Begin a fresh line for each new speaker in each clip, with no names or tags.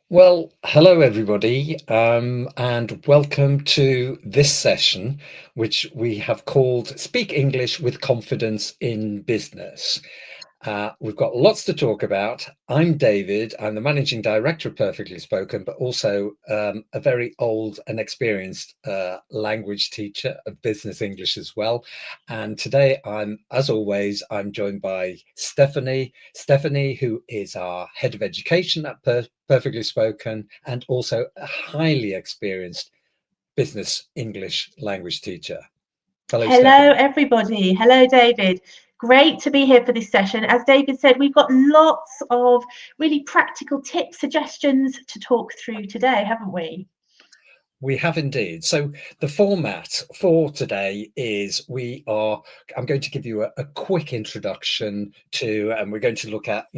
Well, hello everybody, and welcome to this session, which we have called Speak English with Confidence in Business. We've got lots to talk about. I'm David. I'm the managing director of Perfectly Spoken, but also a very old and experienced language teacher of business English as well. And today, as always, I'm joined by Stephanie. Stephanie, who is our head of education at Perfectly Spoken, and also a highly experienced business English language teacher. Hello,
Hello,
Stephanie.
everybody. Hello, David. Great to be here for this session. As David said, we've got lots of really practical tips, suggestions to talk through today, haven't we?
We have indeed. So the format for today is I'm going to give you a quick introduction to, and we're going to look at,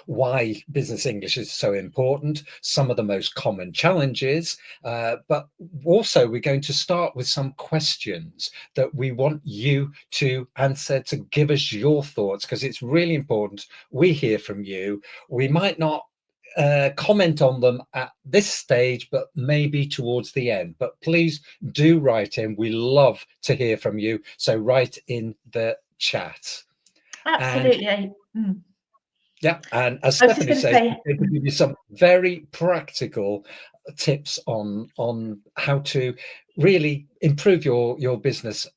why business English is so important, some of the most common challenges, but also we're going to start with some questions that we want you to answer, to give us your thoughts, because it's really important we hear from you. We might not comment on them at this stage, but maybe towards the end. But please do write in. We love to hear from you. So write in the chat. And
Absolutely.
yeah, and as
I was just
Stephanie
going to
says,
say,
we're going to give you some very practical tips on how to really improve your business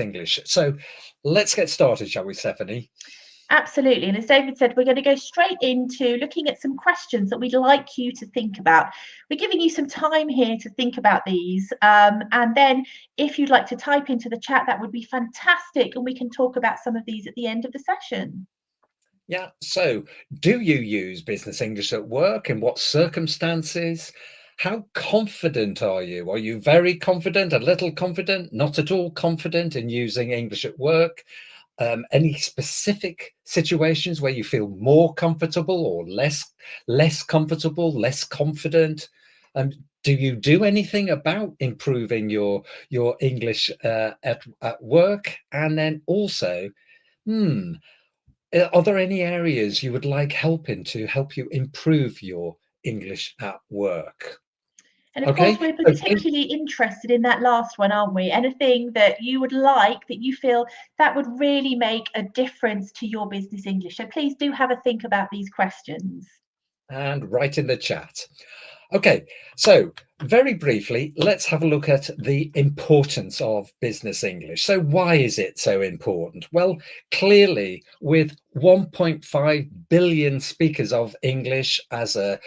English. So let's get started, shall we, Stephanie?
absolutely. And as David said, we're going to go straight into looking at some questions that we'd like you to think about. We're giving you some time here to think about these. And then if you'd like to type into the chat, that would be fantastic. And we can talk about some of these at the end of the session.
Yeah. So, do you use business English at work? In what circumstances? How confident are you? Are you very confident, a little confident, not at all confident in using English at work? Any specific situations where you feel more comfortable or less comfortable, less confident? Um, do you do anything about improving your English at work? And then also, hmm. Are there any areas you would like help in to help you improve your English at work?
And of course,
Okay,
we're
so please,
particularly interested in that last one, aren't we? Anything that you would like that you feel that would really make a difference to your business English. So please do have a think about these questions.
and write in the chat. Okay, so very briefly, let's have a look at the importance of business English. So, why is it so important? Well, clearly, with 1.5 billion speakers of English as a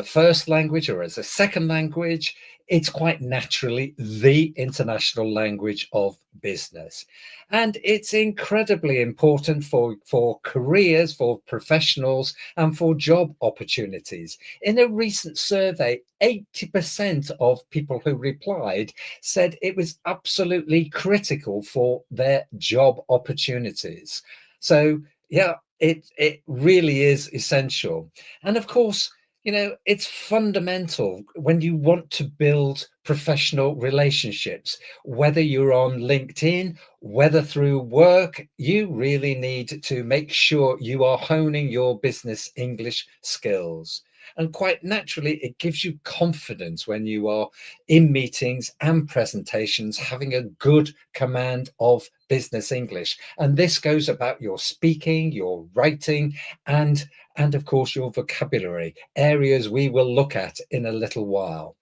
first language or as a second language, it's quite naturally the international language of business. And it's incredibly important for careers, for professionals, and for job opportunities. In a recent survey, 80% of people who replied said it was absolutely critical for their job opportunities. So, yeah, it really is essential. And of course, it's fundamental when you want to build professional relationships, whether you're on LinkedIn, whether through work, you really need to make sure you are honing your business English skills. And quite naturally, it gives you confidence when you are in meetings and presentations, having a good command of business English. And this goes about your speaking, your writing, and and of course your vocabulary, areas we will look at in a little while.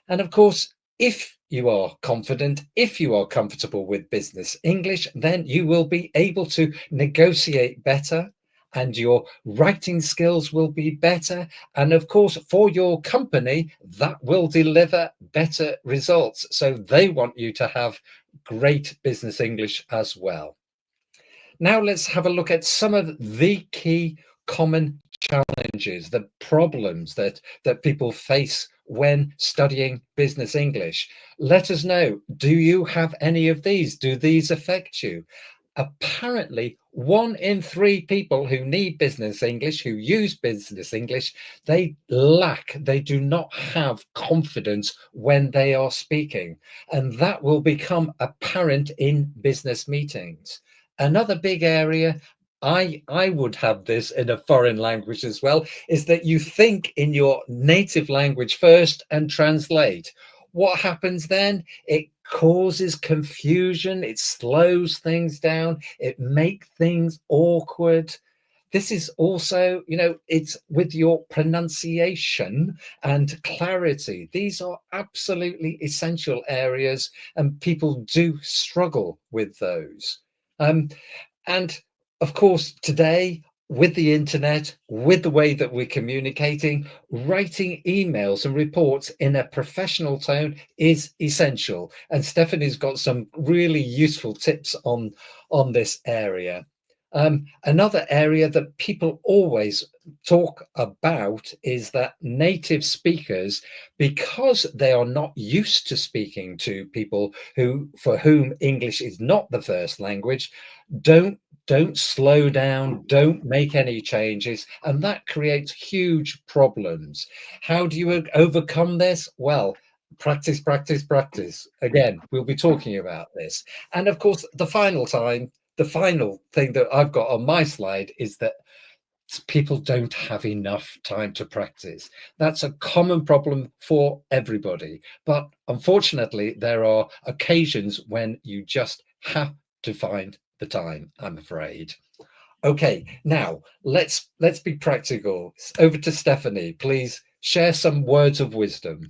And of course, if you are confident, if you are comfortable with business English, then you will be able to negotiate better and your writing skills will be better. And of course, for your company, that will deliver better results. So they want you to have great business English as well. Now let's have a look at some of the key common challenges, the problems that people face when studying business English. Let us know, do you have any of these? Do these affect you? Apparently, 1 in 3 people who need business English, who use business English, they do not have confidence when they are speaking. And that will become apparent in business meetings. Another big area, I would have this in a foreign language as well, is that you think in your native language first and translate. What happens then? It causes confusion, it slows things down, it makes things awkward. This is also, it's with your pronunciation and clarity. These are absolutely essential areas, and people do struggle with those. And of course, today, with the internet, with the way that we're communicating, writing emails and reports in a professional tone is essential. And Stephanie's got some really useful tips on this area. Another area that people always talk about is that native speakers, because they are not used to speaking to people for whom English is not the first language, don't slow down, don't make any changes, and that creates huge problems. How do you overcome this? Well, practice, practice, practice. Again, we'll be talking about this. And of course, the final thing that I've got on my slide is that people don't have enough time to practice. That's a common problem for everybody. But unfortunately, there are occasions when you just have to find the time, I'm afraid. Okay, now let's be practical. Over to Stephanie. Please share some words of wisdom.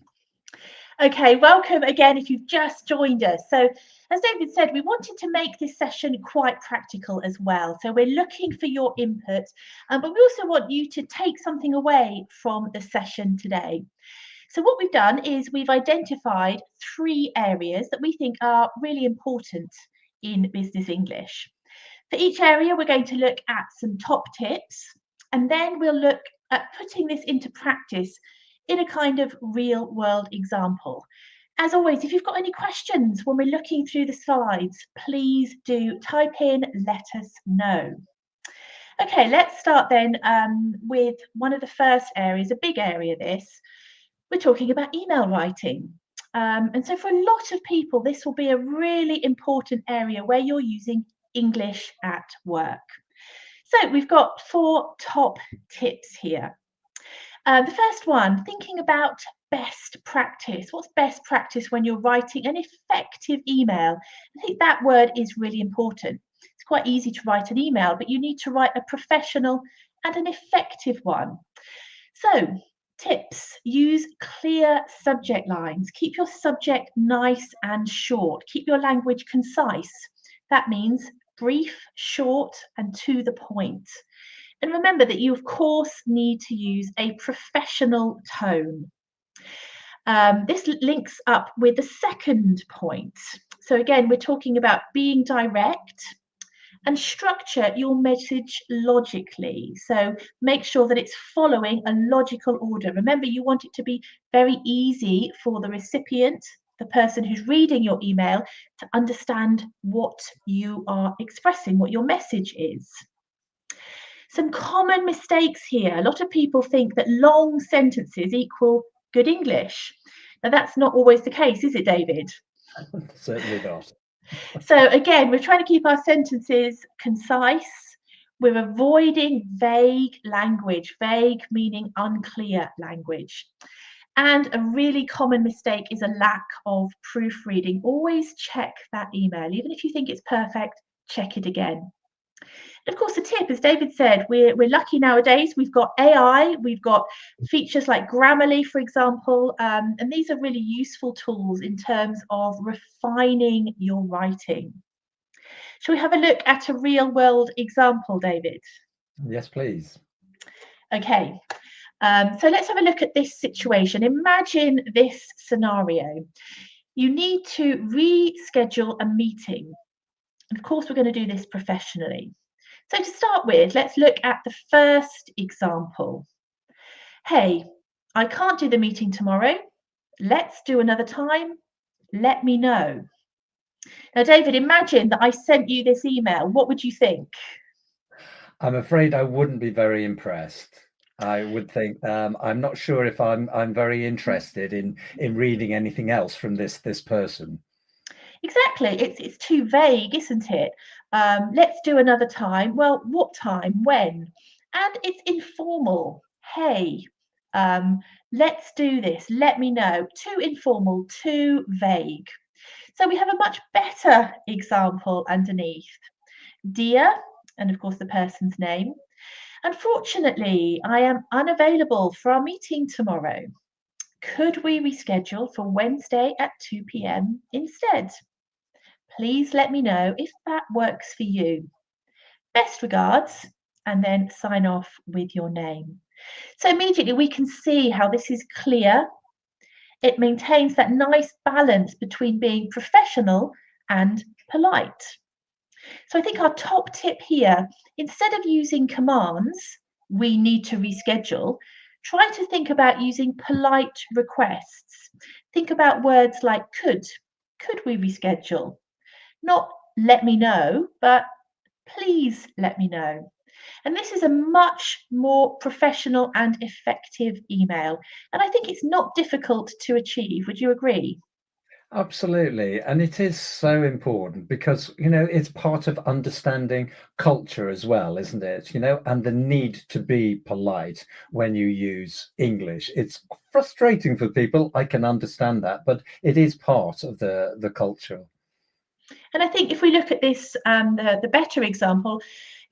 Okay, welcome again if you've just joined us. So, as David said, we wanted to make this session quite practical as well. So we're looking for your input, but we also want you to take something away from the session today. So what we've done is we've identified 3 areas that we think are really important in business English. For each area, we're going to look at some top tips, and then we'll look at putting this into practice in a kind of real world example. As always, if you've got any questions when we're looking through the slides, please do type in, let us know. Okay, let's start then with one of the first areas, a big area this. We're talking about email writing. And so for a lot of people, this will be a really important area where you're using English at work. So we've got 4 top tips here. The first one, thinking about best practice. What's best practice when you're writing an effective email? I think that word is really important. It's quite easy to write an email, but you need to write a professional and an effective one. So, tips: use clear subject lines. Keep your subject nice and short. Keep your language concise. That means brief, short, and to the point. And remember that you, of course, need to use a professional tone. This links up with the second point. So again, we're talking about being direct and structure your message logically. So make sure that it's following a logical order. Remember, you want it to be very easy for the recipient, the person who's reading your email, to understand what you are expressing, what your message is. Some common mistakes here. A lot of people think that long sentences equal good English. Now, that's not always the case, is it, David?
Certainly not.
So again, we're trying to keep our sentences concise. We're avoiding vague language, vague meaning unclear language. And a really common mistake is a lack of proofreading. Always check that email. Even if you think it's perfect, check it again. And of course, the tip, as David said, we're lucky nowadays. We've got AI, we've got features like Grammarly, for example, and these are really useful tools in terms of refining your writing. Shall we have a look at a real world example, David?
Yes, please.
Okay, so let's have a look at this situation. Imagine this scenario. You need to reschedule a meeting. And of course, we're going to do this professionally. So to start with, let's look at the first example. Hey, I can't do the meeting tomorrow. Let's do another time. Let me know. Now, David, imagine that I sent you this email. What would you think?
I'm afraid I wouldn't be very impressed. I would think I'm not sure if I'm very interested in reading anything else from this person.
Exactly. It's too vague, isn't it? Let's do another time. Well, what time? When? And it's informal. Hey, um, let's do this. Let me know. Too informal, too vague. So we have a much better example underneath. Dear, and of course the person's name. Unfortunately, I am unavailable for our meeting tomorrow. Could we reschedule for Wednesday at 2 p.m. instead? Please let me know if that works for you. Best regards, and then sign off with your name. So immediately we can see how this is clear. It maintains that nice balance between being professional and polite. So I think our top tip here, instead of using commands, we need to reschedule, try to think about using polite requests. Think about words like could we reschedule? Not let me know, but please let me know. And this is a much more professional and effective email. And I think it's not difficult to achieve. Would you agree?
Absolutely. And it is so important because, it's part of understanding culture as well, isn't it? And the need to be polite when you use English. It's frustrating for people. I can understand that, but it is part of the culture.
And I think if we look at this, the better example,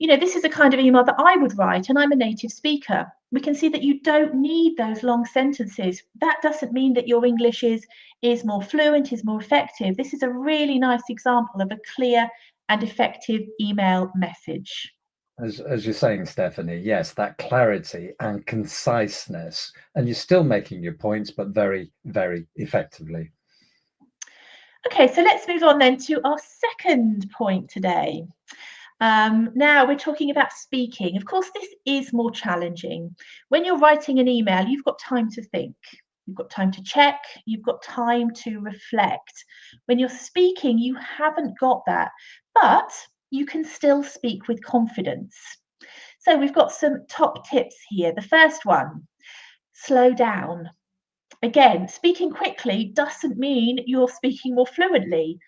this is a kind of email that I would write, and I'm a native speaker. We can see that you don't need those long sentences. That doesn't mean that your English is more fluent, is more effective. This is a really nice example of a clear and effective email message.
As you're saying, Stephanie, yes, that clarity and conciseness, and you're still making your points, but very, very effectively.
Okay, so let's move on then to our second point today. Now we're talking about speaking. Of course, this is more challenging. When you're writing an email, you've got time to think. You've got time to check. You've got time to reflect. When you're speaking, you haven't got that, but you can still speak with confidence. So we've got some top tips here. The first one, slow down. Again, speaking quickly doesn't mean you're speaking more fluently.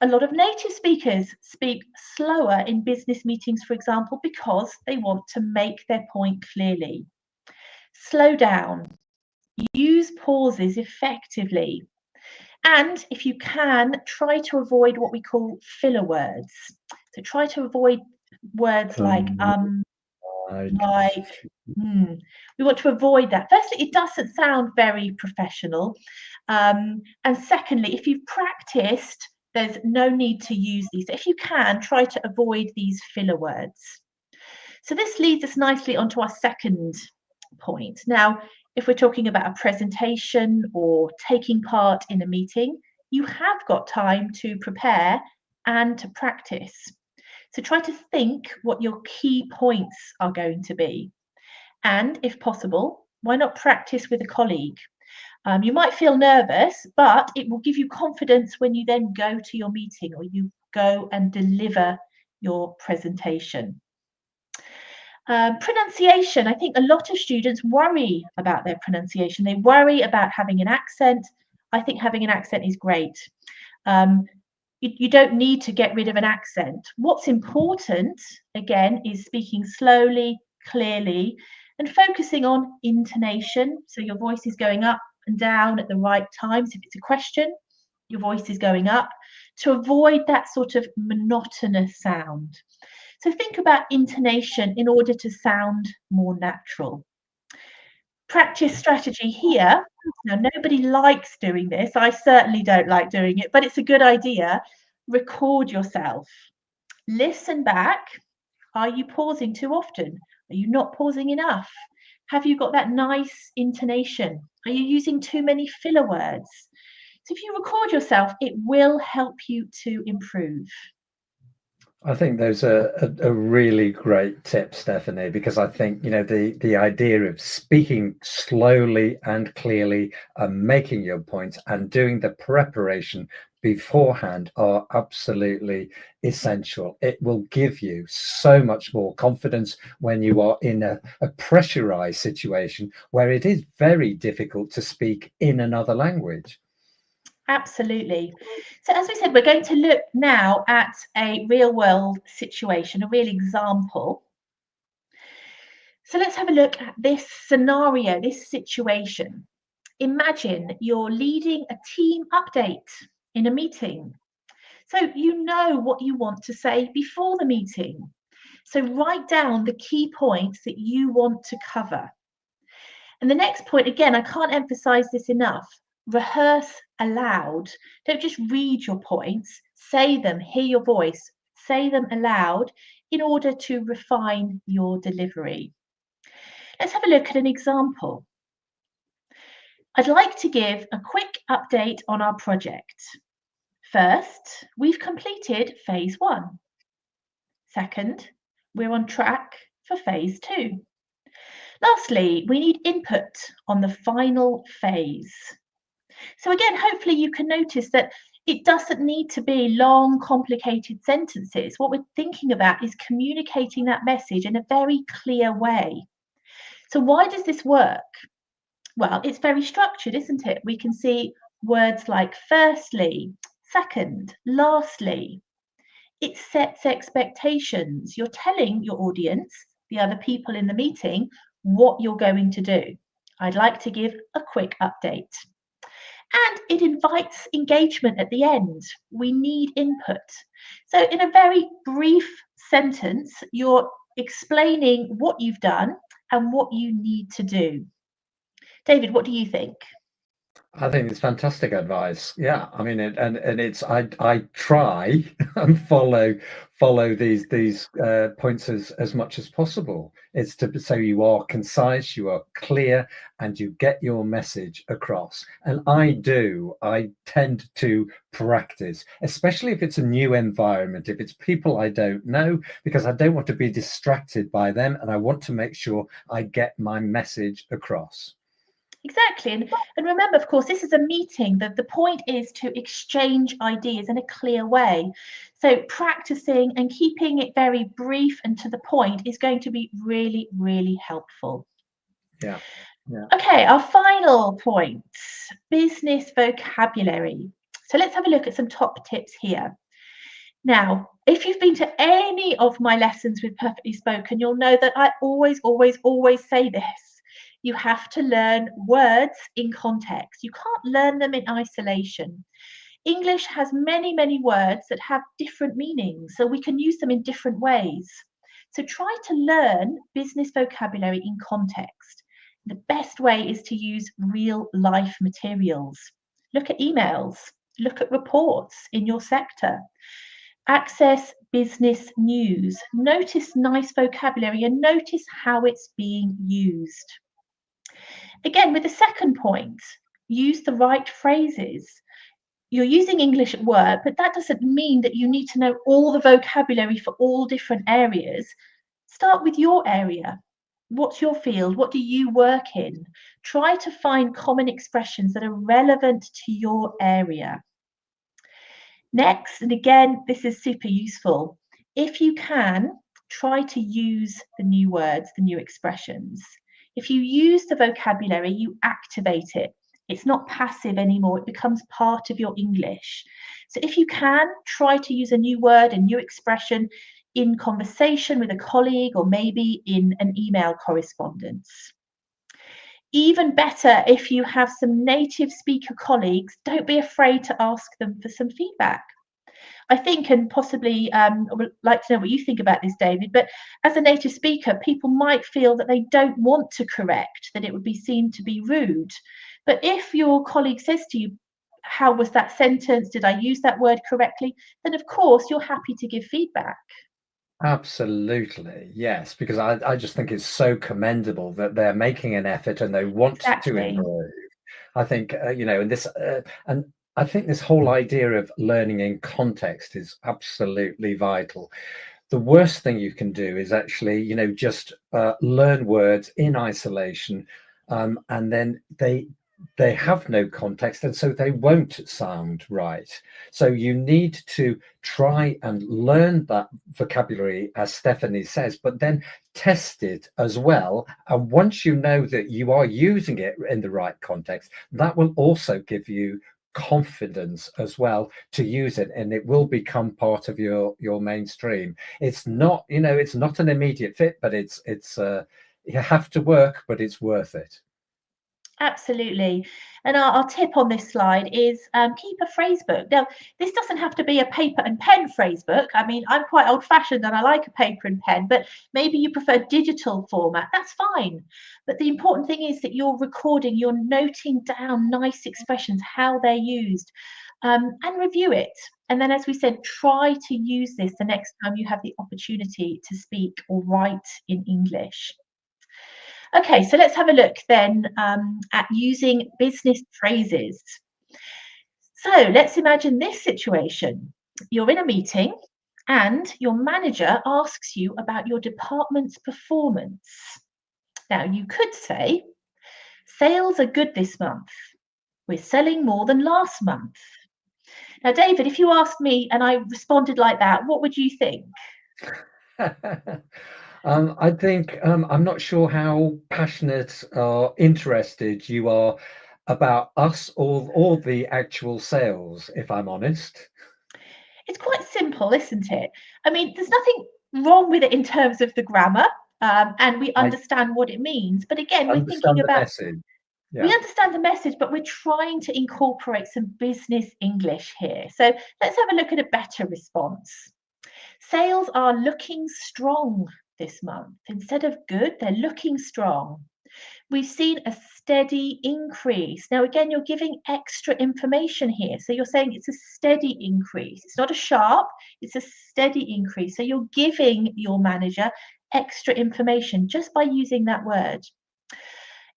A lot of native speakers speak slower in business meetings, for example, because they want to make their point clearly. Slow down, use pauses effectively. And if you can, try to avoid what we call filler words. So try to avoid words like like, hmm. We want to avoid that. Firstly, it doesn't sound very professional. And secondly, if you've practiced, there's no need to use these. If you can, try to avoid these filler words. So this leads us nicely onto our second point. Now, if we're talking about a presentation or taking part in a meeting, you have got time to prepare and to practice. So try to think what your key points are going to be. And if possible, why not practice with a colleague? You might feel nervous, but it will give you confidence when you then go to your meeting or you go and deliver your presentation. Pronunciation. I think a lot of students worry about their pronunciation. They worry about having an accent. I think having an accent is great. You don't need to get rid of an accent. What's important, again, is speaking slowly, clearly, and focusing on intonation. So your voice is going up and down at the right times. If it's a question, your voice is going up to avoid that sort of monotonous sound. So think about intonation in order to sound more natural. Practice strategy here. Now, nobody likes doing this. I certainly don't like doing it, but it's a good idea. Record yourself. Listen back. Are you pausing too often? Are you not pausing enough? Have you got that nice intonation? Are you using too many filler words? So if you record yourself, it will help you to improve.
I think those are a really great tip, Stephanie, because I think, the idea of speaking slowly and clearly and making your points and doing the preparation beforehand are absolutely essential. It will give you so much more confidence when you are in a pressurized situation where it is very difficult to speak in another language.
Absolutely. So as we said, we're going to look now at a real world situation, a real example. So let's have a look at this scenario, this situation. Imagine you're leading a team update in a meeting. So you know what you want to say before the meeting. So write down the key points that you want to cover. And the next point, again, I can't emphasize this enough. Rehearse aloud. Don't just read your points, say them, hear your voice, say them aloud in order to refine your delivery. Let's have a look at an example. I'd like to give a quick update on our project. First, we've completed phase 1. Second, we're on track for phase 2. Lastly, we need input on the final phase. So again, hopefully you can notice that it doesn't need to be long, complicated sentences. What we're thinking about is communicating that message in a very clear way. So why does this work? Well, it's very structured, isn't it? We can see words like firstly, second, lastly. It sets expectations. You're telling your audience, the other people in the meeting, what you're going to do. I'd like to give a quick update. And it invites engagement at the end. We need input. So in a very brief sentence, you're explaining what you've done and what you need to do. David, what do you think?
I think it's fantastic advice. Yeah, I mean, and it's I try and follow these points as much as possible. It's to so you are concise, you are clear, and you get your message across. And I tend to practice, especially if it's a new environment, if it's people I don't know, because I don't want to be distracted by them, and I want to make sure I get my message across.
Exactly. And remember, of course, this is a meeting. The point is to exchange ideas in a clear way. So practicing and keeping it very brief and to the point is going to be really, really helpful.
Yeah. Yeah.
Okay, our final point, business vocabulary. So let's have a look at some top tips here. Now, if you've been to any of my lessons with Perfectly Spoken, you'll know that I always say this. You have to learn words in context. You can't learn them in isolation. English has many, many words that have different meanings, so we can use them in different ways. So try to learn business vocabulary in context. The best way is to use real life materials. Look at emails, look at reports in your sector. Access business news. Notice nice vocabulary and notice how it's being used. Again, with the second point, use the right phrases. You're using English at work, but that doesn't mean that you need to know all the vocabulary for all different areas. Start with your area. What's your field? What do you work in? Try to find common expressions that are relevant to your area. Next, and again, this is super useful. If you can, try to use the new words, the new expressions. If you use the vocabulary, you activate it. It's not passive anymore, it becomes part of your English. So if you can, try to use a new word, a new expression in conversation with a colleague or maybe in an email correspondence. Even better, if you have some native speaker colleagues, don't be afraid to ask them for some feedback. I think, and possibly I would like to know what you think about this, David, but as a native speaker, people might feel that they don't want to correct, that it would be seen to be rude. But if your colleague says to you, how was that sentence? Did I use that word correctly? Then of course you're happy to give feedback.
Absolutely, yes, because I just think it's so commendable that they're making an effort and they want to
Exactly.
improve. I think, and I think this whole idea of learning in context is absolutely vital. The worst thing you can do is actually, just learn words in isolation, and then they have no context, and so they won't sound right. So you need to try and learn that vocabulary, as Stephanie says, but then test it as well. And once you know that you are using it in the right context, that will also give you confidence as well to use it, and it will become part of your mainstream. It's not, it's not an immediate fit, but it's you have to work, but it's worth it.
Absolutely. And our tip on this slide is keep a phrase book. Now, this doesn't have to be a paper and pen phrase book. I mean, I'm quite old fashioned and I like a paper and pen, but maybe you prefer digital format. That's fine. But the important thing is that you're recording, you're noting down nice expressions, how they're used, and review it. And then, as we said, try to use this the next time you have the opportunity to speak or write in English. Okay, so let's have a look then at using business phrases. So let's imagine this situation. You're in a meeting and your manager asks you about your department's performance. Now, you could say, sales are good this month. We're selling more than last month. Now, David, if you asked me and I responded like that, what would you think?
I think I'm not sure how passionate or interested you are about us or the actual sales, if I'm honest.
It's quite simple, isn't it? I mean, there's nothing wrong with it in terms of the grammar, and we
I
understand what it means. But again, we're thinking
understand the
about,
message.
we
Yeah,
understand the message, but we're trying to incorporate some business English here. So let's have a look at a better response. Sales are looking strong this month. Instead of good, they're looking strong. We've seen a steady increase. Now, again, you're giving extra information here. So you're saying it's a steady increase. It's not a sharp, it's a steady increase. So you're giving your manager extra information just by using that word.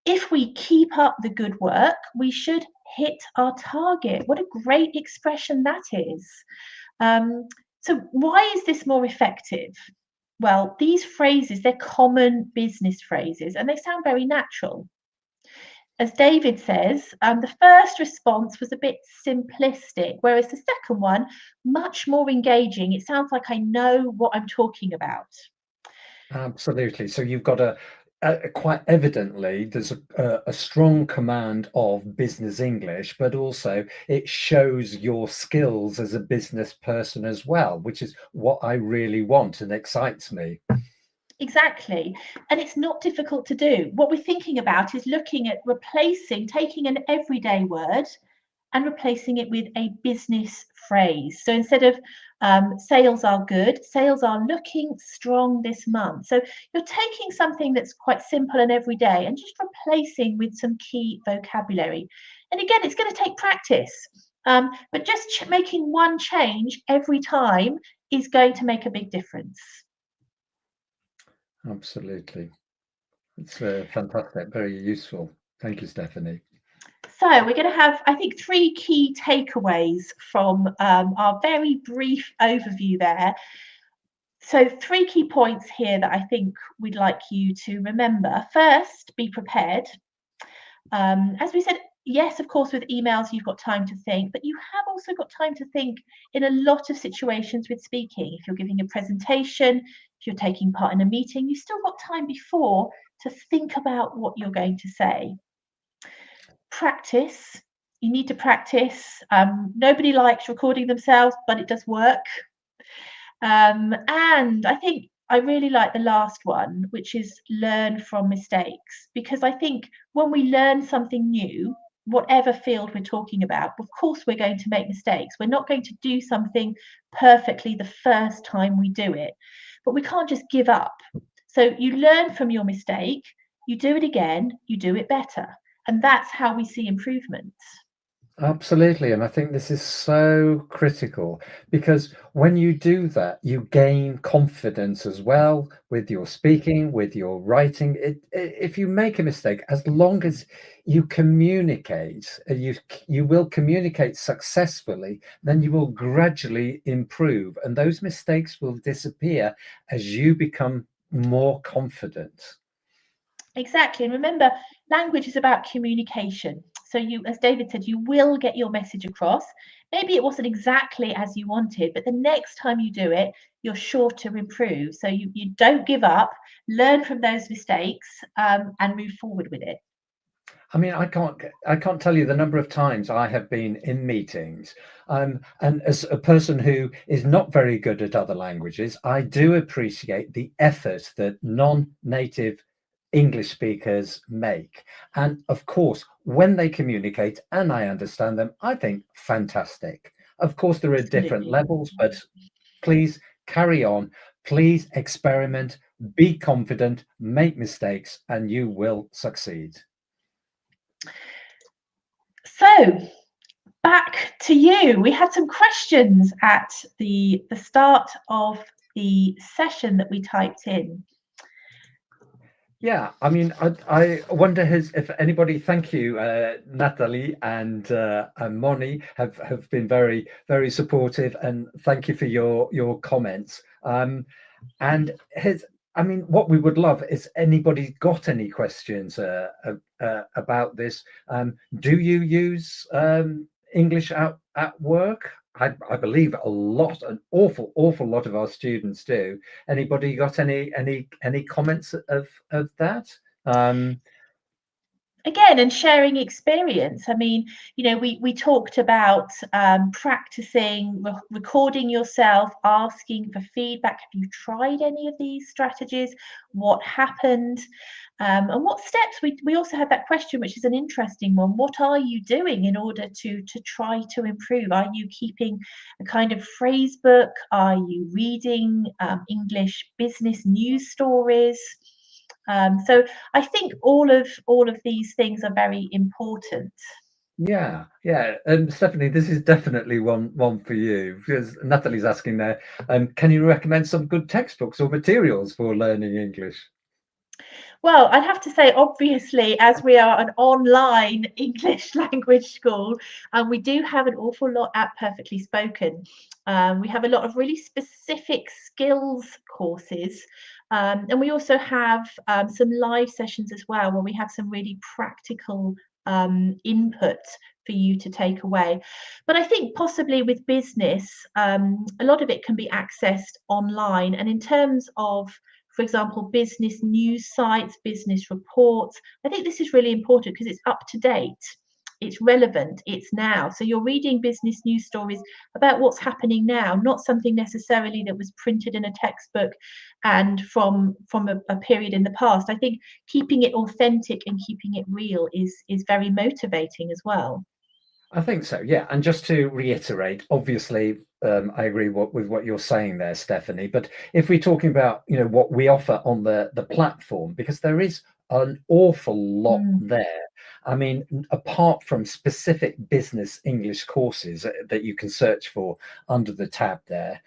If we keep up the good work, we should hit our target. What a great expression that is. So why is this more effective? Well, these phrases, they're common business phrases and they sound very natural. As David says, the first response was a bit simplistic, whereas the second one, much more engaging. It sounds like I know what I'm talking about.
absolutely. So you've got quite evidently there's a strong command of business English, but also it shows your skills as a business person as well, which is what I really want and excites me.
Exactly. And it's not difficult to do. What we're thinking about is looking at replacing, taking an everyday word and replacing it with a business phrase. So instead of sales are good, sales are looking strong this month. So you're taking something that's quite simple and everyday and just replacing with some key vocabulary. And again, it's going to take practice. But just making one change every time is going to make a big difference.
Absolutely. It's fantastic, very useful. Thank you, Stephanie.
So we're going to have, I think, three key takeaways from our very brief overview there. So 3 key points here that I think we'd like you to remember. First, be prepared. As we said, yes, of course, with emails, you've got time to think, but you have also got time to think in a lot of situations with speaking. If you're giving a presentation, if you're taking part in a meeting, you've still got time before to think about what you're going to say. Practice. You need to practice. Nobody likes recording themselves, but it does work. And I think I really like the last one, which is learn from mistakes, because I think when we learn something new, whatever field we're talking about, of course, we're going to make mistakes. We're not going to do something perfectly the first time we do it, but we can't just give up. So you learn from your mistake, you do it again, you do it better. And that's how we see improvements.
Absolutely. And I think this is so critical because when you do that, you gain confidence as well with your speaking, with your writing. If you make a mistake, as long as you communicate, you will communicate successfully, then you will gradually improve, and those mistakes will disappear as you become more confident.
Exactly. And remember, language is about communication. So you, as David said, you will get your message across. Maybe it wasn't exactly as you wanted, but the next time you do it, you're sure to improve. So you don't give up, learn from those mistakes, and move forward with it.
I mean, I can't tell you the number of times I have been in meetings, and as a person who is not very good at other languages, I do appreciate the effort that non-native English speakers make. And of course, when they communicate and I understand them, I think fantastic. Of course, there are different
Absolutely.
levels, but please carry on. Please experiment, be confident, make mistakes, and you will succeed.
So back to you. We had some questions at the start of the session that we typed in.
Yeah, I mean, I wonder if anybody, thank you, Natalie and Moni have been very, very supportive, and thank you for your comments. And I mean, what we would love is anybody got any questions about this. Do you use English at work? I believe an awful lot of our students do. Anybody got any comments of that?
Again, and sharing experience. I mean, we talked about practicing, recording yourself, asking for feedback. Have you tried any of these strategies? What happened? And what steps? We also had that question, which is an interesting one. What are you doing in order to try to improve? Are you keeping a kind of phrase book? Are you reading English business news stories? So I think all of these things are very important.
Yeah, yeah. And Stephanie, this is definitely one for you, because Natalie's asking there, can you recommend some good textbooks or materials for learning English?
Well, I'd have to say, obviously, as we are an online English language school, we do have an awful lot at Perfectly Spoken. We have a lot of really specific skills courses. And we also have some live sessions as well, where we have some really practical input for you to take away. But I think possibly with business, a lot of it can be accessed online. And in terms of, for example, business news sites, business reports, I think this is really important because it's up to date. It's relevant, it's now. So you're reading business news stories about what's happening now, not something necessarily that was printed in a textbook and from a period in the past. I think keeping it authentic and keeping it real is very motivating as well.
I think so, yeah. And just to reiterate, obviously, I agree with what you're saying there, Stephanie. But if we're talking about, what we offer on the platform, because there is an awful lot
Mm.
there. I mean, apart from specific business English courses that you can search for under the tab there,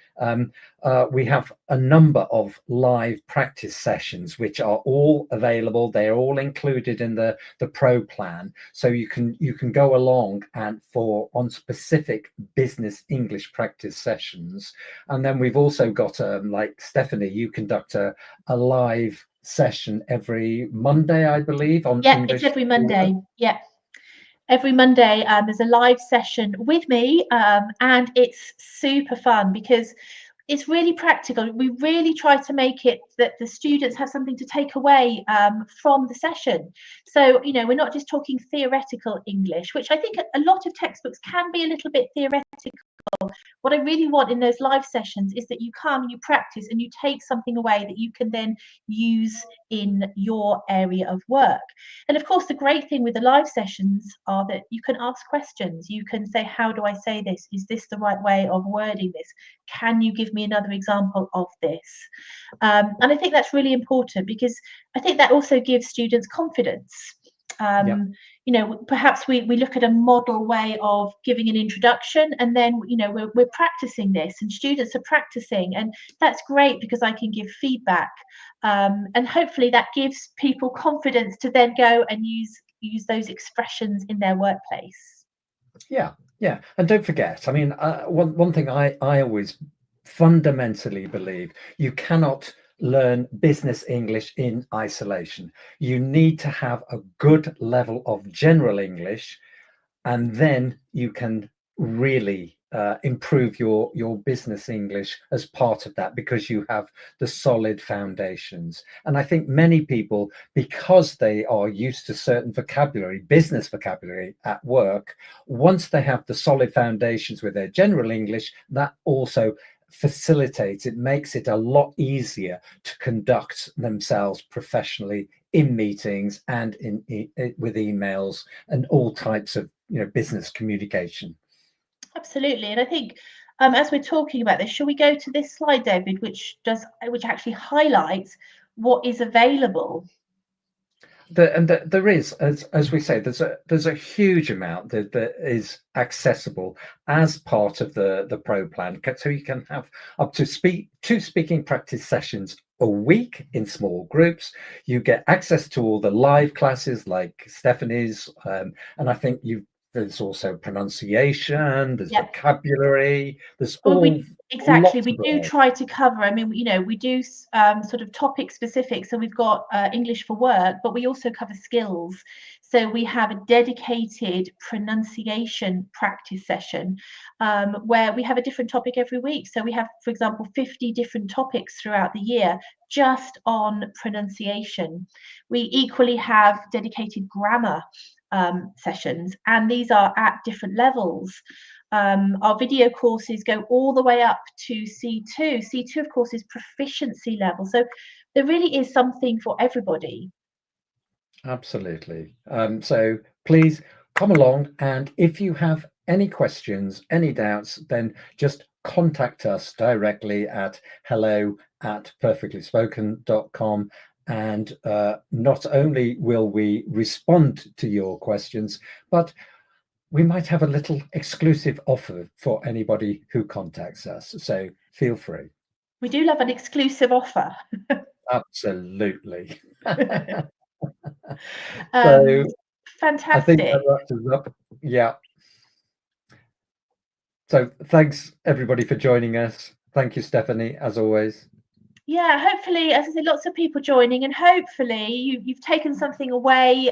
we have a number of live practice sessions which are all available. They're all included in the pro plan, so you can go along and on specific business English practice sessions. And then we've also got like Stephanie, you conduct a live session every Monday, I believe, on
Yeah, it's
English.
every Monday. Yeah. Every Monday, there's a live session with me, and it's super fun because it's really practical. We really try to make it that the students have something to take away from the session. So, we're not just talking theoretical English, which I think a lot of textbooks can be a little bit theoretical. What I really want in those live sessions is that you come, you practice, and you take something away that you can then use in your area of work. And of course, the great thing with the live sessions are that you can ask questions. You can say, how do I say this? Is this the right way of wording this? Can you give me another example of this? And I think that's really important because I think that also gives students confidence.
Yeah.
Perhaps we look at a model way of giving an introduction, and then we're practicing this, and students are practicing, and that's great because I can give feedback, and hopefully that gives people confidence to then go and use those expressions in their workplace.
Yeah, yeah. And don't forget, I mean, one thing I always fundamentally believe, you cannot learn business English in isolation. You need to have a good level of general English, and then you can really improve your business English as part of that, because you have the solid foundations. And I think many people, because they are used to certain vocabulary, business vocabulary at work, once they have the solid foundations with their general English, that also facilitates, it makes it a lot easier to conduct themselves professionally in meetings and with emails and all types of business communication.
Absolutely. And I think as we're talking about this, shall we go to this slide, David, which actually highlights what is available?
There is, as we say, there's a huge amount that is accessible as part of the pro plan. So you can have up to two speaking practice sessions a week in small groups. You get access to all the live classes like Stephanie's, and I think there's also pronunciation, there's
Yep.
vocabulary, there's
Well,
all
exactly.
lots
We
of
do try to cover. I mean, we do sort of topic specific. So we've got English for work, but we also cover skills. So we have a dedicated pronunciation practice session where we have a different topic every week. So we have, for example, 50 different topics throughout the year just on pronunciation. We equally have dedicated grammar sessions, and these are at different levels. Our video courses go all the way up to C2. C2, of course, is proficiency level. So there really is something for everybody.
Absolutely. So please come along, and if you have any questions, any doubts, then just contact us directly at hello@perfectlyspoken.com. And not only will we respond to your questions, but we might have a little exclusive offer for anybody who contacts us. So feel free.
We do love an exclusive offer.
Absolutely.
um,
So I think that
Fantastic.
wraps us up. Yeah. So thanks everybody for joining us. Thank you, Stephanie, as always.
Yeah, hopefully, as I said, lots of people joining, and hopefully you've taken something away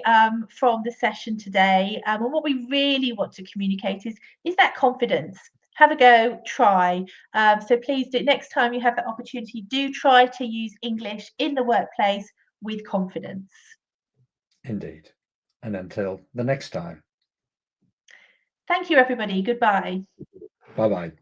from the session today. And what we really want to communicate is that confidence. Have a go, try. So please do, next time you have that opportunity, do try to use English in the workplace with confidence.
Indeed. And until the next time.
Thank you, everybody. Goodbye.
Bye-bye.